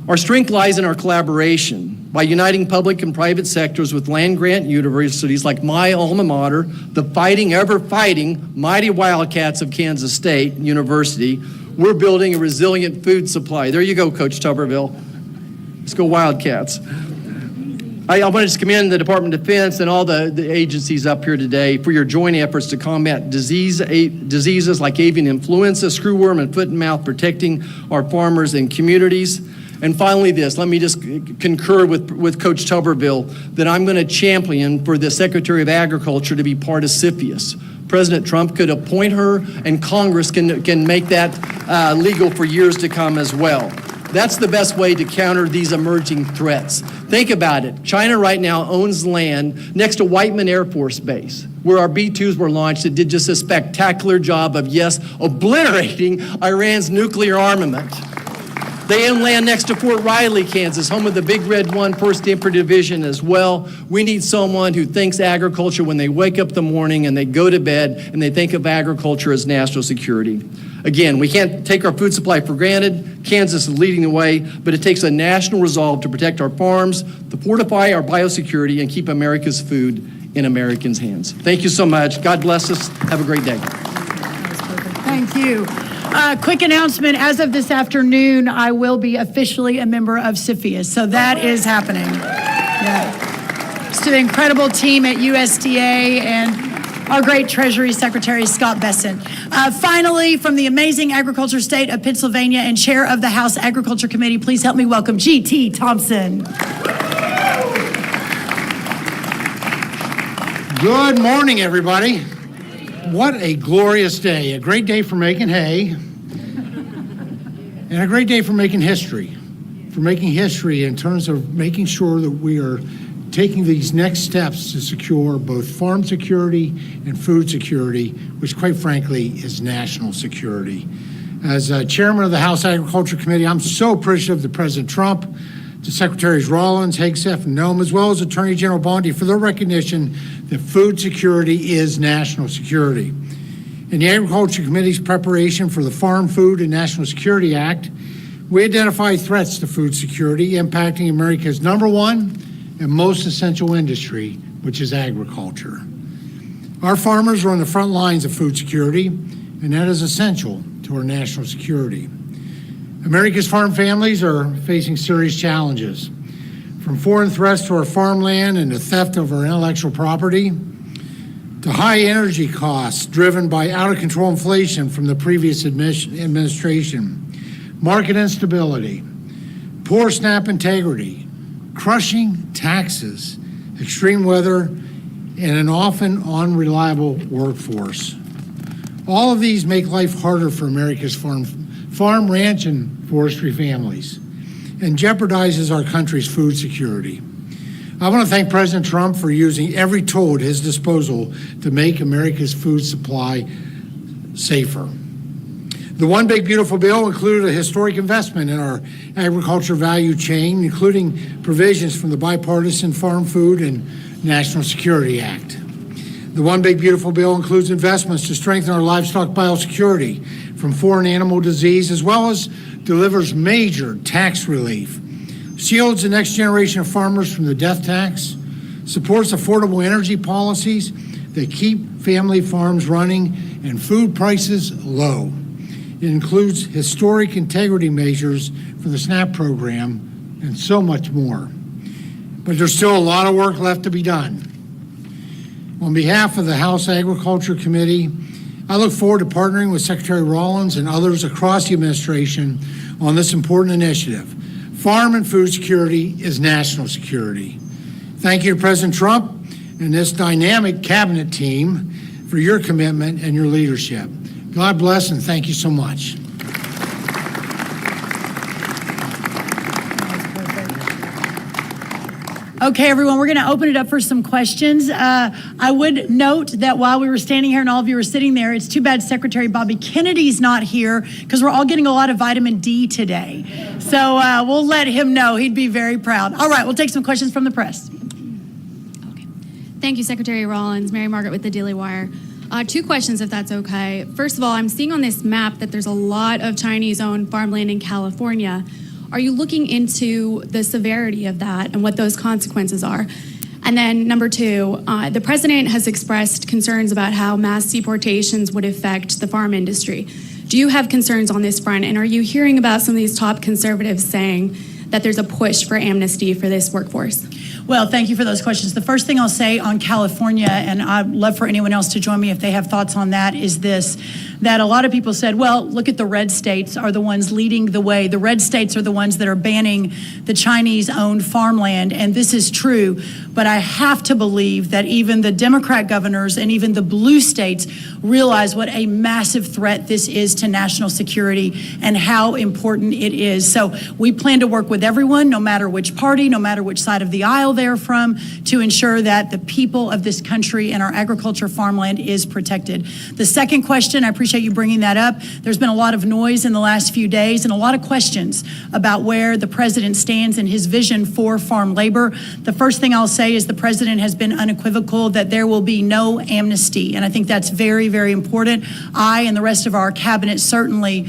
Our strength lies in our collaboration. By uniting public and private sectors with land-grant universities like my alma mater, the fighting, ever-fighting, mighty Wildcats of Kansas State University, we're building a resilient food supply. There you go, Coach Tuberville. Let's go Wildcats. I want to just commend the Department of Defense and all the agencies up here today for your joint efforts to combat diseases like avian influenza, screwworm, and foot and mouth, protecting our farmers and communities. And finally this, let me just concur with Coach Tuberville that I'm going to champion for the Secretary of Agriculture to be part of CFIUS. President Trump could appoint her, and Congress can make that legal for years to come as well. That's the best way to counter these emerging threats. Think about it. China right now owns land next to Whiteman Air Force Base. where our B-2s were launched that did just a spectacular job of, yes, obliterating Iran's nuclear armament. They own land next to Fort Riley, Kansas, home of the Big Red 1 1st Infantry Division as well. We need someone who thinks agriculture when they wake up in the morning and they go to bed and they think of agriculture as national security. Again, we can't take our food supply for granted. Kansas is leading the way, but it takes a national resolve to protect our farms, to fortify our biosecurity, and keep America's food in Americans' hands. Thank you so much. God bless us. Have a great day. Thank you. Quick announcement, as of this afternoon, I will be officially a member of CFIUS, so that is happening. Yeah. It's to the incredible team at USDA and our great Treasury Secretary, Scott Bessent. Finally, from the amazing agriculture state of Pennsylvania and chair of the House Agriculture Committee, please help me welcome G.T. Thompson. Good morning, everybody. What a glorious day. A great day for making hay, and a great day for making history. For making history in terms of making sure that we are taking these next steps to secure both farm security and food security, which quite frankly is national security. As chairman of the House Agriculture Committee, I'm so appreciative to President Trump, to Secretaries Rollins, Hegseth, and Noem, as well as Attorney General Bondi for their recognition that food security is national security. In the Agriculture Committee's preparation for the Farm, Food, and National Security Act, we identified threats to food security impacting America's #1 and most essential industry, which is agriculture. Our farmers are on the front lines of food security, and that is essential to our national security. America's farm families are facing serious challenges, from foreign threats to our farmland and the theft of our intellectual property, to high energy costs driven by out-of-control inflation from the previous administration, market instability, poor SNAP integrity, crushing taxes, extreme weather, and an often unreliable workforce. All of these make life harder for America's farm, ranch, and forestry families, and jeopardizes our country's food security. I want to thank President Trump for using every tool at his disposal to make America's food supply safer. The One Big Beautiful Bill included a historic investment in our agriculture value chain, including provisions from the Bipartisan Farm, Food, and National Security Act. The One Big Beautiful Bill includes investments to strengthen our livestock biosecurity from foreign animal disease, as well as delivers major tax relief, shields the next generation of farmers from the death tax, supports affordable energy policies that keep family farms running and food prices low. It includes historic integrity measures for the SNAP program and so much more. But there's still a lot of work left to be done. On behalf of the House Agriculture Committee, I look forward to partnering with Secretary Rollins and others across the administration on this important initiative. Farm and food security is national security. Thank you to President Trump and this dynamic cabinet team for your commitment and your leadership. God bless and thank you so much. Okay, everyone, we're going to open it up for some questions. I would note that while we were standing here and all of you were sitting there, it's too bad Secretary Bobby Kennedy's not here because we're all getting a lot of vitamin D today. So we'll let him know. He'd be very proud. All right, we'll take some questions from the press. Okay. Thank you, Secretary Rollins. Mary Margaret with the Daily Wire. 2 questions, if that's okay. First of all, I'm seeing on this map that there's a lot of Chinese-owned farmland in California. Are you looking into the severity of that and what those consequences are? And then number 2, the president has expressed concerns about how mass deportations would affect the farm industry. Do you have concerns on this front? And are you hearing about some of these top conservatives saying that there's a push for amnesty for this workforce? Well, thank you for those questions. The first thing I'll say on California, and I'd love for anyone else to join me if they have thoughts on that, is this, that a lot of people said, well, look at the red states are the ones leading the way. The red states are the ones that are banning the Chinese-owned farmland, and this is true. but I have to believe that even the Democrat governors and even the blue states realize what a massive threat this is to national security and how important it is. So we plan to work with everyone, no matter which party, no matter which side of the aisle they're from, to ensure that the people of this country and our agriculture farmland is protected. The second question, I appreciate you bringing that up. There's been a lot of noise in the last few days and a lot of questions about where the president stands and his vision for farm labor. The first thing I'll say is the president has been unequivocal that there will be no amnesty, and I think that's very, very important. I and the rest of our cabinet certainly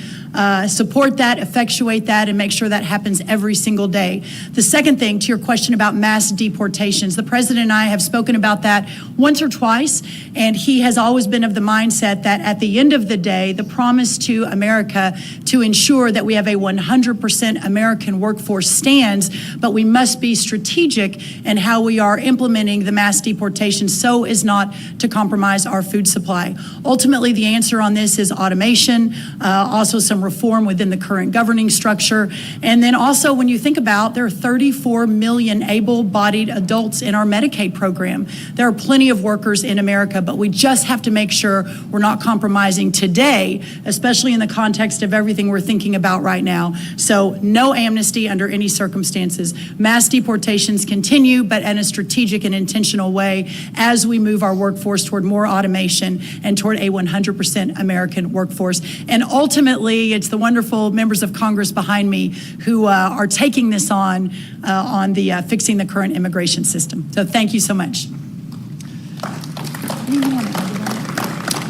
support that, effectuate that, and make sure that happens every single day. The second thing, to your question about mass deportations, the president and I have spoken about that once or twice, and he has always been of the mindset that at the end of the day, the promise to America to ensure that we have a 100% American workforce stands, but we must be strategic in how we are implementing the mass deportation so as not to compromise our food supply. Ultimately, the answer on this is automation, also some reform within the current governing structure. And then also, when you think about, there are 34 million able-bodied adults in our Medicaid program. There are plenty of workers in America, but we just have to make sure we're not compromising today, especially in the context of everything we're thinking about right now. So no amnesty under any circumstances. Mass deportations continue, but in a strategic and intentional way as we move our workforce toward more automation and toward a 100% American workforce. And ultimately, it's the wonderful members of Congress behind me who are taking this on the fixing the current immigration system. So thank you so much.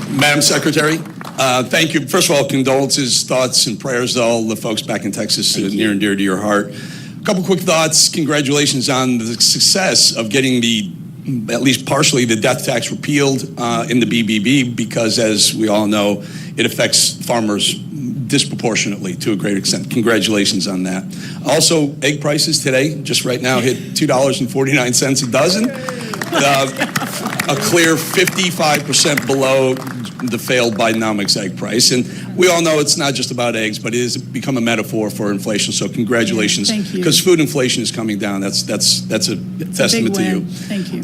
Madam Secretary, thank you. First of all, condolences, thoughts, and prayers to all the folks back in Texas, near and dear to your heart. A couple quick thoughts. Congratulations on the success of getting at least partially, the death tax repealed in the BBB, because as we all know, it affects farmers disproportionately to a great extent. Congratulations on that. Also, egg prices today, just right now, hit $2.49 a dozen. A clear 55% below the failed Bidenomics egg price. And we all know it's not just about eggs, but it has become a metaphor for inflation. So congratulations. Thank you. Because food inflation is coming down. That's a testament to you. Thank you.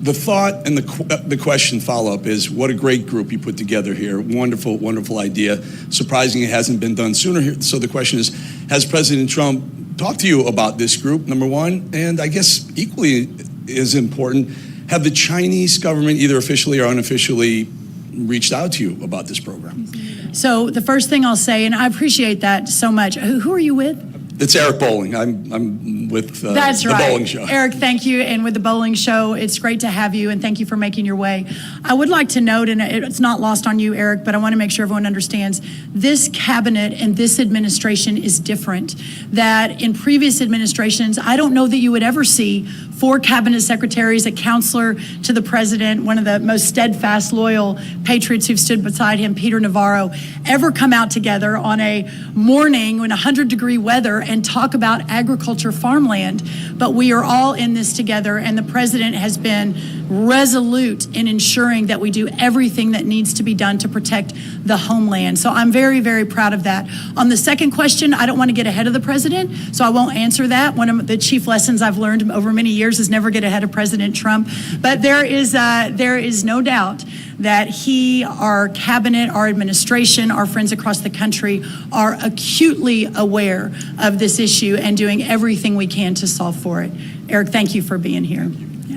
The thought and the question follow-up is, what a great group you put together here. Wonderful, wonderful idea. Surprising it hasn't been done sooner here. So the question is, has President Trump talked to you about this group, number one? And I guess equally as important, have the Chinese government, either officially or unofficially, reached out to you about this program? So the first thing I'll say, and I appreciate that so much. Who are you with? It's Eric Bowling. I'm with That's the right. Bowling Show. Eric, thank you. And with the Bowling Show, it's great to have you, and thank you for making your way. I would like to note, and it's not lost on you, Eric, but I want to make sure everyone understands, this cabinet and this administration is different. That in previous administrations, I don't know that you would ever see 4 cabinet secretaries, a counselor to the president, one of the most steadfast, loyal patriots who've stood beside him, Peter Navarro, ever come out together on a morning in 100-degree weather and talk about agriculture farmland. But we are all in this together, and the president has been resolute in ensuring that we do everything that needs to be done to protect the homeland. So I'm very, very proud of that. On the second question, I don't want to get ahead of the president, so I won't answer that. One of the chief lessons I've learned over many years is never get ahead of President Trump. But there is no doubt that he, our cabinet, our administration, our friends across the country are acutely aware of this issue and doing everything we can to solve for it. Eric, thank you for being here.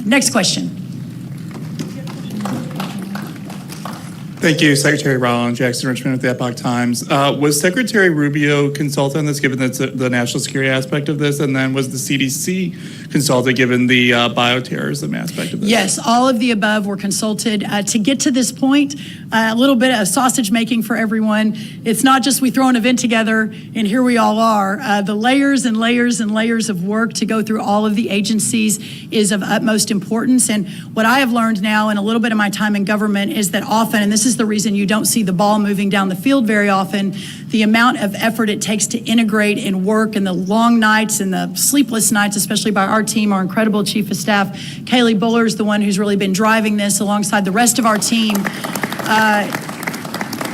Next question. Thank you, Secretary Rollins. Jackson Richmond with the Epoch Times. Was Secretary Rubio consulted on this, given the national security aspect of this? And then was the CDC consulted, given the bioterrorism aspect of this? Yes, all of the above were consulted. To get to this point, a little bit of sausage making for everyone. It's not just we throw an event together and here we all are. The layers and layers and layers of work to go through all of the agencies is of utmost importance. And what I have learned now in a little bit of my time in government is that often, and this is the reason you don't see the ball moving down the field very often, the amount of effort it takes to integrate and work, and the long nights and the sleepless nights, especially by our team, our incredible chief of staff. Kaylee Buller is the one who's really been driving this alongside the rest of our team,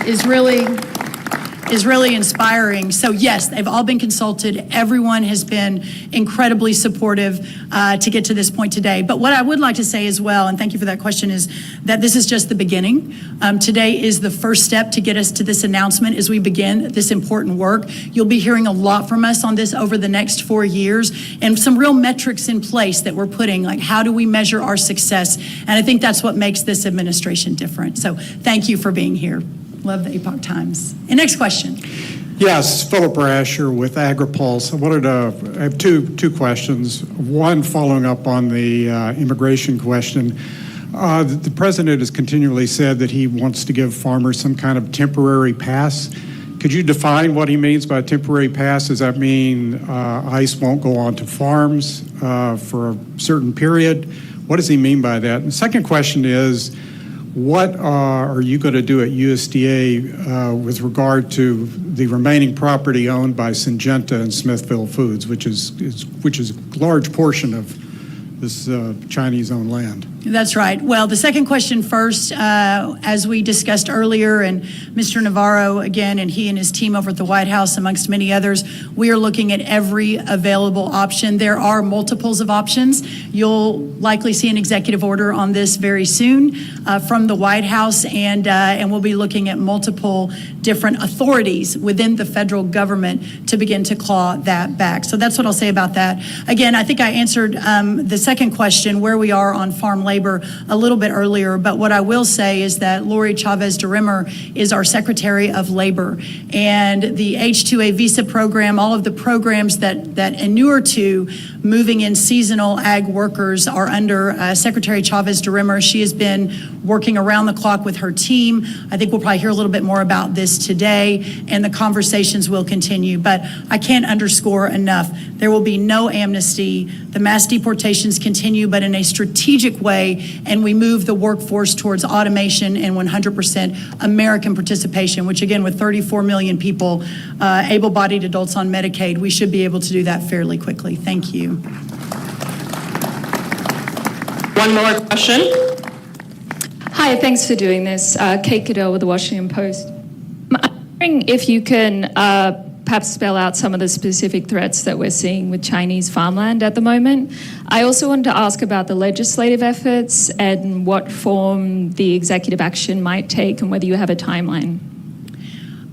is really is really inspiring. So yes, they've all been consulted. Everyone has been incredibly supportive to get to this point today. But what I would like to say as well, and thank you for that question, is that this is just the beginning. Today is the first step to get us to this announcement as we begin this important work. You'll be hearing a lot from us on this over the next 4 years, and some real metrics in place that we're putting, like how do we measure our success? And I think that's what makes this administration different. So thank you for being here. Love the Epoch Times. And next question. Yes, Philip Rasher with AgriPulse. I have two questions. One, following up on the immigration question. The president has continually said that he wants to give farmers some kind of temporary pass. Could you define what he means by temporary pass? Does that mean ICE won't go onto farms for a certain period? What does he mean by that? And the second question is, what are you going to do at USDA with regard to the remaining property owned by Syngenta and Smithville Foods, which is a large portion of this Chinese-owned land? That's right. Well, the second question first, as we discussed earlier, and Mr. Navarro, again, and he and his team over at the White House, amongst many others, we are looking at every available option. There are multiples of options. You'll likely see an executive order on this very soon from the White House, and we'll be looking at multiple different authorities within the federal government to begin to claw that back. So that's what I'll say about that. Again, I think I answered the second question, where we are on farm labor, a little bit earlier, but what I will say is that Lori Chavez DeRimmer is our Secretary of Labor, and the H-2A visa program, all of the programs that inure to moving in seasonal ag workers are under Secretary Chavez DeRimmer. She has been working around the clock with her team. I think we'll probably hear a little bit more about this today, and the conversations will continue, but I can't underscore enough. There will be no amnesty. The mass deportations continue, but in a strategic way, and we move the workforce towards automation and 100% American participation, which again, with 34 million people, able-bodied adults on Medicaid, we should be able to do that fairly quickly. Thank you. One more question. Hi, thanks for doing this. Kate Goodell with the Washington Post. I'm wondering if you can perhaps spell out some of the specific threats that we're seeing with Chinese farmland at the moment. I also wanted to ask about the legislative efforts and what form the executive action might take and whether you have a timeline.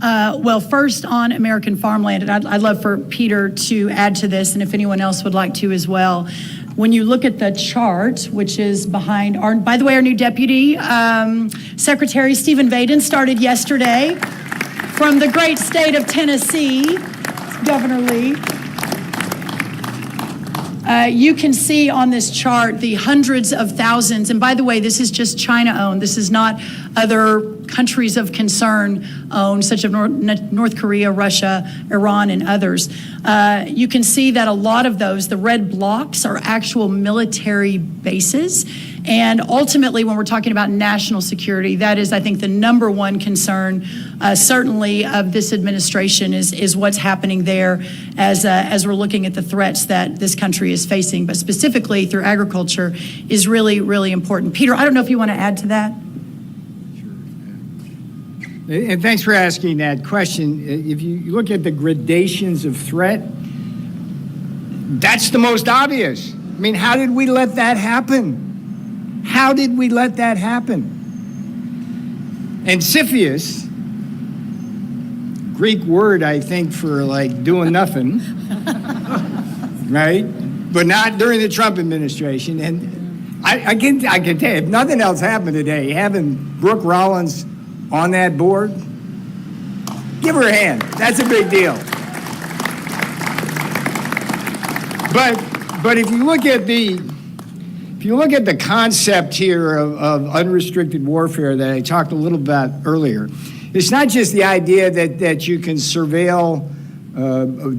Well, first on American farmland, and I'd love for Peter to add to this, and if anyone else would like to as well. When you look at the chart, which is behind our, by the way, our new Deputy Secretary Stephen Vaden started yesterday from the great state of Tennessee, Governor Lee. You can see on this chart the hundreds of thousands, and by the way, this is just China-owned. This is not other countries of concern owned, such as North Korea, Russia, Iran, and others. You can see that a lot of those, the red blocks, are actual military bases. And ultimately, when we're talking about national security, that is, I think, the number one concern, certainly of this administration, is what's happening there as we're looking at the threats that this country is facing, but specifically through agriculture is really, really important. Peter, I don't know if you want to add to that. And thanks for asking that question. If you look at the gradations of threat, that's the most obvious. I mean, how did we let that happen? How did we let that happen? And Siphius, Greek word, I think, for like doing nothing, right? But not during the Trump administration. And I can tell you, if nothing else happened today, having Brooke Rollins on that board, give her a hand. That's a big deal. But if you look at the concept here of unrestricted warfare that I talked a little about earlier, it's not just the idea that you can surveil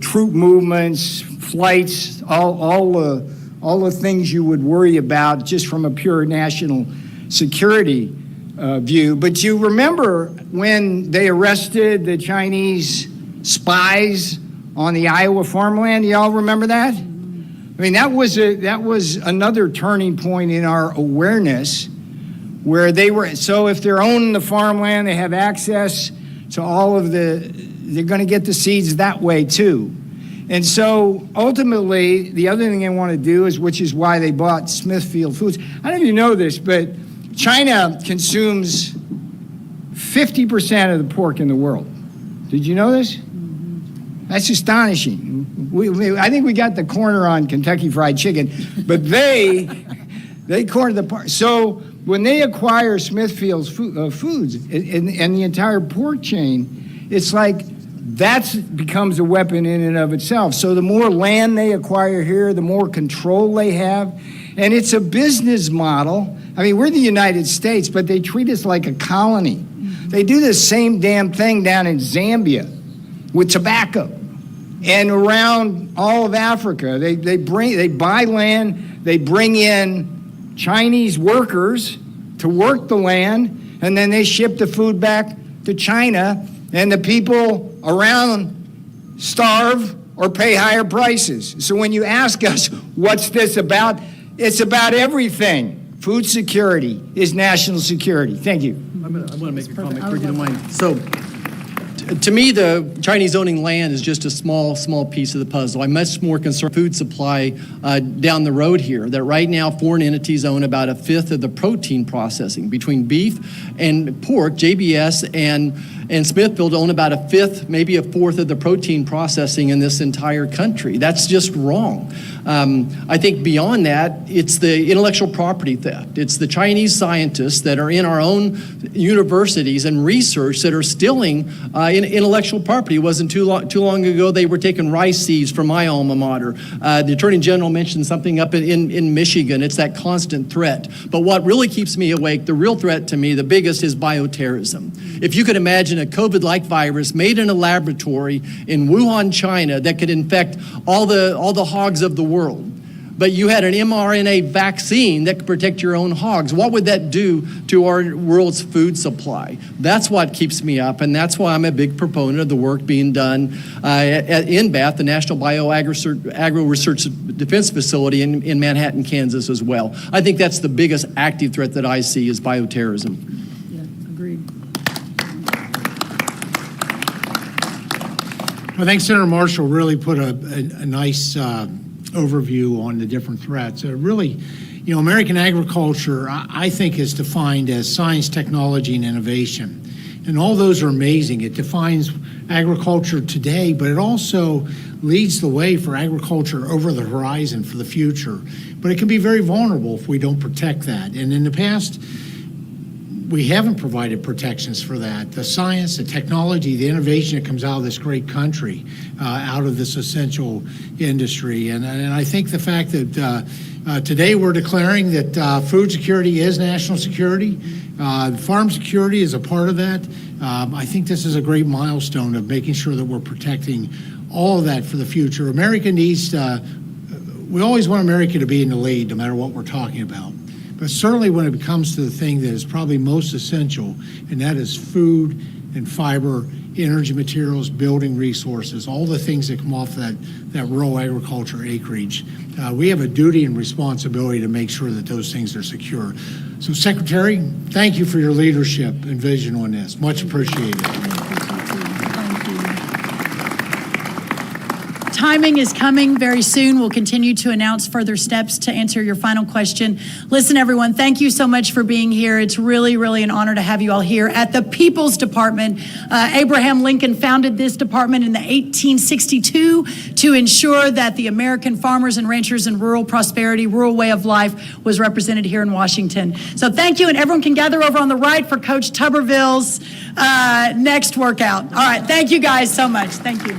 troop movements, flights, all the things you would worry about just from a pure national security view. But you remember when they arrested the Chinese spies on the Iowa farmland? You all remember that? I mean, that was another turning point in our awareness, where they were, so if they're owning the farmland, they have access to all of the they're going to get the seeds that way too. And so ultimately, the other thing they want to do is, which is why they bought Smithfield Foods. I don't know if you know this, but China consumes 50% of the pork in the world. Did you know this? That's astonishing. I think we got the corner on Kentucky Fried Chicken, but they cornered the pork. So when they acquire Smithfield's Foods and the entire pork chain, it's like that becomes a weapon in and of itself. So the more land they acquire here, the more control they have. And it's a business model. I mean, we're the United States, but they treat us like a colony. They do the same damn thing down in Zambia with tobacco and around all of Africa. They buy land, they bring in Chinese workers to work the land, and then they ship the food back to China, and the people around starve or pay higher prices. So when you ask us, what's this about? It's about everything. Food security is national security. Thank you. I want to make a comment, if you don't mind. So, to me, the Chinese owning land is just a small piece of the puzzle. I'm much more concerned with food supply down the road here, that right now foreign entities own about 1/5 of the protein processing. Between beef and pork, JBS and Smithfield own about 1/5, maybe 1/4 of the protein processing in this entire country. That's just wrong. I think beyond that, it's the intellectual property theft. It's the Chinese scientists that are in our own universities and research that are stealing intellectual property. It wasn't too long ago they were taking rice seeds from my alma mater. The Attorney General mentioned something up in Michigan. It's that constant threat. But what really keeps me awake, the real threat to me, the biggest, is bioterrorism. If you could imagine a COVID-like virus made in a laboratory in Wuhan, China, that could infect all the hogs of the world, but you had an mRNA vaccine that could protect your own hogs, what would that do to our world's food supply? That's what keeps me up, and that's why I'm a big proponent of the work being done at INBAT, the National Agro-Research Defense Facility in Manhattan, Kansas as well. I think that's the biggest active threat that I see is bioterrorism. Yeah, agreed. I think Senator Marshall really put a nice overview on the different threats. Really, American agriculture, I think, is defined as science, technology, and innovation. And all those are amazing. It defines agriculture today, but it also leads the way for agriculture over the horizon for the future. But it can be very vulnerable if we don't protect that. And in the past, we haven't provided protections for that. The science, the technology, the innovation that comes out of this great country, out of this essential industry. And I think the fact that today we're declaring that food security is national security, farm security is a part of that. I think this is a great milestone of making sure that we're protecting all of that for the future. America needs we always want America to be in the lead, no matter what we're talking about. But certainly when it comes to the thing that is probably most essential, and that is food and fiber, energy materials, building resources, all the things that come off that rural agriculture acreage, we have a duty and responsibility to make sure that those things are secure. So, Secretary, thank you for your leadership and vision on this. Much appreciated. Timing is coming very soon. We'll continue to announce further steps to answer your final question. Listen, everyone, thank you so much for being here. It's really, really an honor to have you all here at the People's Department. Abraham Lincoln founded this department in 1862 to ensure that the American farmers and ranchers and rural prosperity, rural way of life was represented here in Washington. So thank you, and everyone can gather over on the right for Coach Tuberville's next workout. All right, thank you guys so much. Thank you.